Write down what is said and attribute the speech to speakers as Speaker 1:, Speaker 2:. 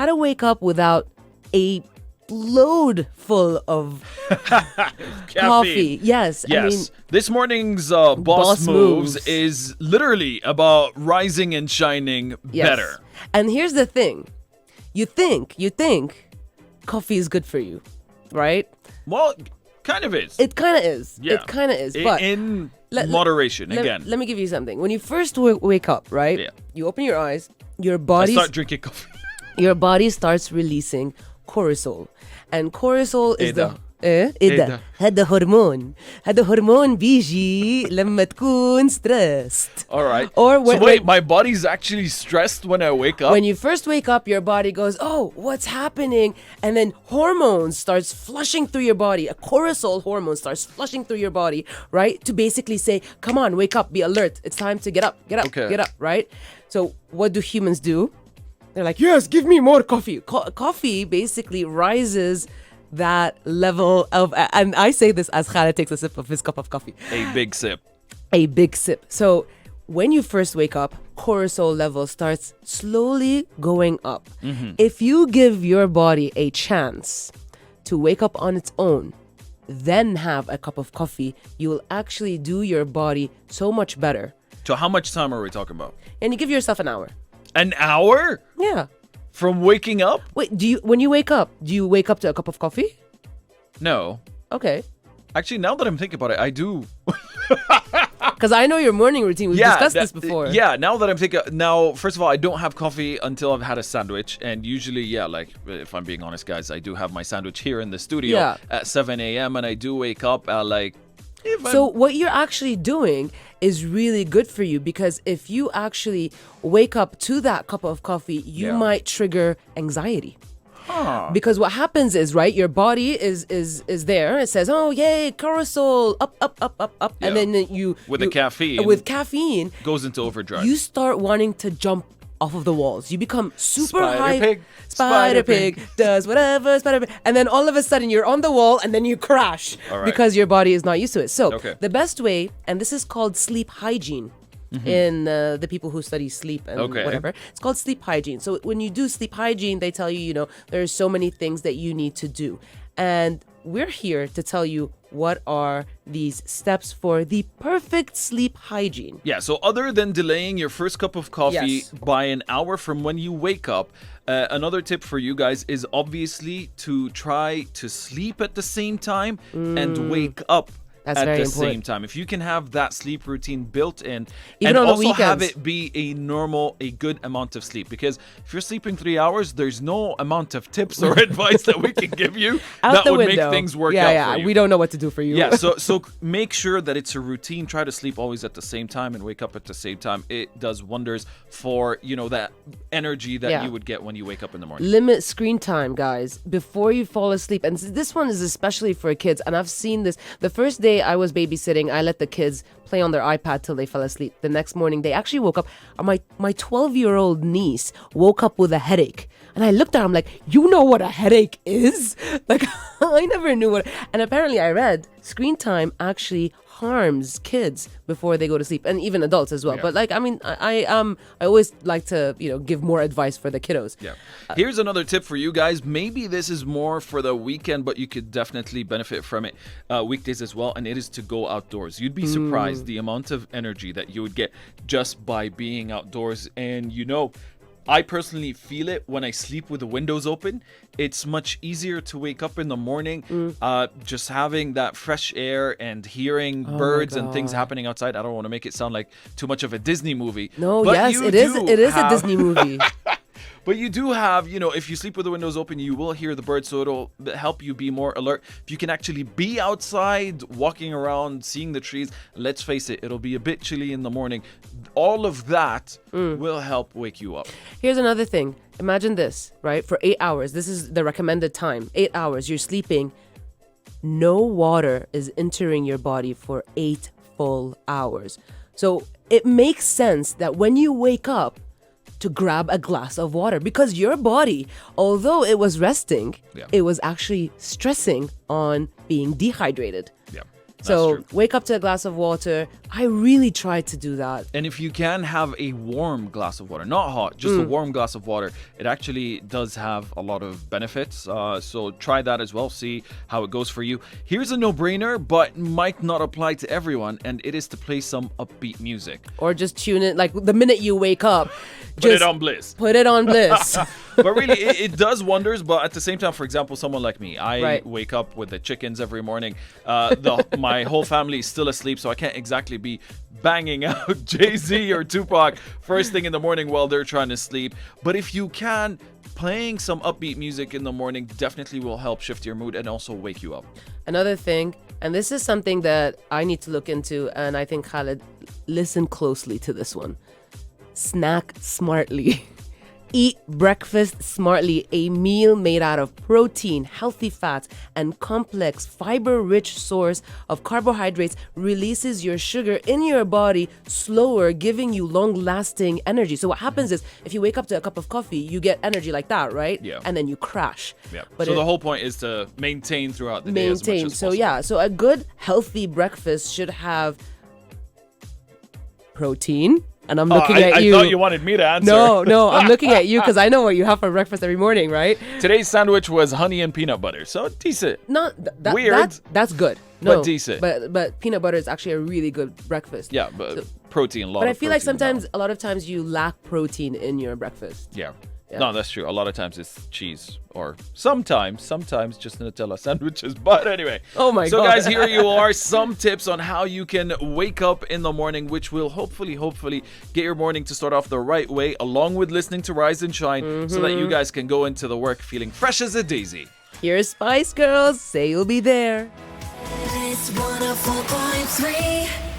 Speaker 1: how to wake up without a load full of coffee. Yes.
Speaker 2: Yes.
Speaker 1: I mean,
Speaker 2: this morning's Boss
Speaker 1: Boss
Speaker 2: Moves
Speaker 1: Moves.
Speaker 2: is literally about rising and shining
Speaker 1: yes.
Speaker 2: better.
Speaker 1: And here's the thing. You think coffee is good for you, right?
Speaker 2: Well, kind of is.
Speaker 1: It kind of is.
Speaker 2: Yeah.
Speaker 1: It kind of is. But
Speaker 2: in
Speaker 1: let-
Speaker 2: moderation,
Speaker 1: let,
Speaker 2: again.
Speaker 1: let me give you something. When you first wake up, right?
Speaker 2: Yeah.
Speaker 1: You open your eyes, your
Speaker 2: I
Speaker 1: body
Speaker 2: start drinking coffee.
Speaker 1: your body starts releasing cortisol. And cortisol is
Speaker 2: إيه
Speaker 1: إيه ده؟ هذا هرمون بيجي لما تكون stressed.
Speaker 2: All right.
Speaker 1: Or
Speaker 2: so
Speaker 1: when,
Speaker 2: wait, my body's actually stressed when I wake up?
Speaker 1: when you first wake up, your body goes, oh, what's happening? And then hormones starts flushing through your body. A cortisol hormone starts flushing through your body, right? To basically say, come on, wake up, be alert. It's time to get up,
Speaker 2: Okay.
Speaker 1: get up, right? So what do humans do? They're like, yes, give me more coffee. Coffee basically rises that level of, and I say this as Khaled takes a sip of his cup of coffee.
Speaker 2: A big sip.
Speaker 1: A big sip. So when you first wake up, cortisol level starts slowly going up.
Speaker 2: Mm-hmm.
Speaker 1: If you give your body a chance to wake up on its own, then have a cup of coffee, you will actually do your body so much better.
Speaker 2: So how much time are we talking about?
Speaker 1: And you give yourself an hour.
Speaker 2: An hour?
Speaker 1: Yeah.
Speaker 2: From waking up?
Speaker 1: Wait, when you wake up, do you wake up to a cup of coffee?
Speaker 2: No.
Speaker 1: Okay.
Speaker 2: Actually, now that I'm thinking about it, I do.
Speaker 1: Because I know your morning routine. We've discussed this before.
Speaker 2: Yeah, now that I'm thinking, now, first of all, I don't have coffee until I've had a sandwich. And usually, yeah, like, if I'm being honest, guys, I do have my sandwich here in the studio
Speaker 1: Yeah.
Speaker 2: at 7 a.m. And I do wake up at like...
Speaker 1: So what you're actually doing is really good for you, because if you actually wake up to that cup of coffee, you
Speaker 2: Yeah.
Speaker 1: might trigger anxiety.
Speaker 2: Huh.
Speaker 1: Because what happens is, right, your body is there. It says, oh, yay, cortisol, up.
Speaker 2: Yeah.
Speaker 1: And then you...
Speaker 2: With the
Speaker 1: you-
Speaker 2: caffeine.
Speaker 1: With caffeine,
Speaker 2: Goes into overdrive.
Speaker 1: you start wanting to jump off of the walls. You become super
Speaker 2: Spider
Speaker 1: high.
Speaker 2: pig.
Speaker 1: Spider
Speaker 2: Spider
Speaker 1: pig
Speaker 2: pig.
Speaker 1: does whatever. Spider pig. And then all of a sudden you're on the wall and then you crash
Speaker 2: All right.
Speaker 1: because your body is not used to it. So
Speaker 2: Okay.
Speaker 1: the best way, and this is called sleep hygiene. In the people who study sleep and
Speaker 2: Okay.
Speaker 1: whatever, it's called sleep hygiene. So when you do sleep hygiene, they tell you, there's so many things that you need to do. And we're here to tell you what are these steps for the perfect sleep hygiene.
Speaker 2: Yeah, so other than delaying your first cup of coffee
Speaker 1: Yes.
Speaker 2: by an hour from when you wake up, another tip for you guys is obviously to try to sleep at the same time and wake up
Speaker 1: That's
Speaker 2: at
Speaker 1: very
Speaker 2: the
Speaker 1: important.
Speaker 2: same time. If you can have that sleep routine built in,
Speaker 1: Even
Speaker 2: and
Speaker 1: on the
Speaker 2: also have
Speaker 1: weekends.
Speaker 2: it be a good amount of sleep, because if you're sleeping 3 hours, there's no amount of tips or advice that we can give you
Speaker 1: Out
Speaker 2: that
Speaker 1: the
Speaker 2: would
Speaker 1: window.
Speaker 2: make things work
Speaker 1: yeah,
Speaker 2: out
Speaker 1: yeah.
Speaker 2: for you.
Speaker 1: We don't know what to do for you.
Speaker 2: Yeah, so make sure that it's a routine. Try to sleep always at the same time and wake up at the same time. It does wonders for, that energy that
Speaker 1: Yeah.
Speaker 2: you would get when you wake up in the morning.
Speaker 1: Limit screen time, guys, before you fall asleep. And this one is especially for kids. And I've seen this. The first day I was babysitting, I let the kids play on their iPad till they fell asleep. The next morning, they actually woke up. My 12-year-old niece woke up with a headache. And I looked at her, I'm like, you know what a headache is? Like, I never knew what. And apparently I read screen time actually harms kids before they go to sleep, and even adults as well.
Speaker 2: Yeah.
Speaker 1: But I always like to, give more advice for the kiddos.
Speaker 2: Yeah. Here's another tip for you guys. Maybe this is more for the weekend, but you could definitely benefit from it weekdays as well. And it is to go outdoors. You'd be surprised the amount of energy that you would get just by being outdoors. And I personally feel it when I sleep with the windows open. It's much easier to wake up in the morning, just having that fresh air and hearing birds and things
Speaker 1: God.
Speaker 2: happening outside. I don't want to make it sound like too much of a Disney movie.
Speaker 1: No,
Speaker 2: but
Speaker 1: yes,
Speaker 2: you
Speaker 1: it is.
Speaker 2: do
Speaker 1: It is a
Speaker 2: have-
Speaker 1: Disney movie.
Speaker 2: But you do have, if you sleep with the windows open, you will hear the birds, so it'll help you be more alert. If you can actually be outside, walking around, seeing the trees, let's face it, it'll be a bit chilly in the morning. All of that will help wake you up.
Speaker 1: Here's another thing. Imagine this, right? For 8 hours, this is the recommended time. 8 hours, you're sleeping. No water is entering your body for 8 full hours. So it makes sense that when you wake up, to grab a glass of water, because your body, although it was resting,
Speaker 2: Yeah.
Speaker 1: it was actually stressing on being dehydrated.
Speaker 2: Yeah.
Speaker 1: So
Speaker 2: true.
Speaker 1: wake up to a glass of water. I really try to do that.
Speaker 2: And if you can have a warm glass of water, not hot, just a warm glass of water, it actually does have a lot of benefits. So try that as well. See how it goes for you. Here's a no-brainer, but might not apply to everyone, and it is to play some upbeat music.
Speaker 1: Or just tune in, like the minute you wake up.
Speaker 2: Put it on Bliss.
Speaker 1: Put it on Bliss.
Speaker 2: But really, it does wonders. But at the same time, for example, someone like me, I
Speaker 1: Right.
Speaker 2: wake up with the chickens every morning. My whole family is still asleep, so I can't exactly be banging out Jay-Z or Tupac first thing in the morning while they're trying to sleep. But if you can, playing some upbeat music in the morning definitely will help shift your mood and also wake you up.
Speaker 1: Another thing, and this is something that I need to look into, and I think Khaled, listen closely to this one. Snack smartly. Eat breakfast smartly, a meal made out of protein, healthy fats, and complex fiber-rich source of carbohydrates releases your sugar in your body slower, giving you long-lasting energy. So what happens is, if you wake up to a cup of coffee, you get energy like that, right?
Speaker 2: Yeah.
Speaker 1: And then you crash.
Speaker 2: Yeah.
Speaker 1: But
Speaker 2: So the whole point is to maintain throughout the day as much
Speaker 1: maintain.
Speaker 2: as
Speaker 1: So
Speaker 2: possible.
Speaker 1: yeah, so a good healthy breakfast should have protein. And I'm looking at you.
Speaker 2: I thought you wanted me to answer.
Speaker 1: No, I'm looking at you because I know what you have for breakfast every morning, right?
Speaker 2: Today's sandwich was honey and peanut butter, so decent.
Speaker 1: Not
Speaker 2: Weird.
Speaker 1: That's good. No,
Speaker 2: But decent.
Speaker 1: But peanut butter is actually a really good breakfast.
Speaker 2: Yeah, but
Speaker 1: So-
Speaker 2: protein, a lot
Speaker 1: But
Speaker 2: of
Speaker 1: I feel like
Speaker 2: protein
Speaker 1: sometimes, a lot of times, you lack protein in your breakfast.
Speaker 2: Yeah. No, that's true. A lot of times it's cheese, or sometimes just Nutella sandwiches. But anyway.
Speaker 1: Oh my
Speaker 2: so
Speaker 1: God.
Speaker 2: guys, here you are. Some tips on how you can wake up in the morning, which will hopefully get your morning to start off the right way, along with listening to Rise and Shine, so that you guys can go into the work feeling fresh as a daisy.
Speaker 1: Here's Spice Girls. Say you'll be there.
Speaker 3: It's 104.3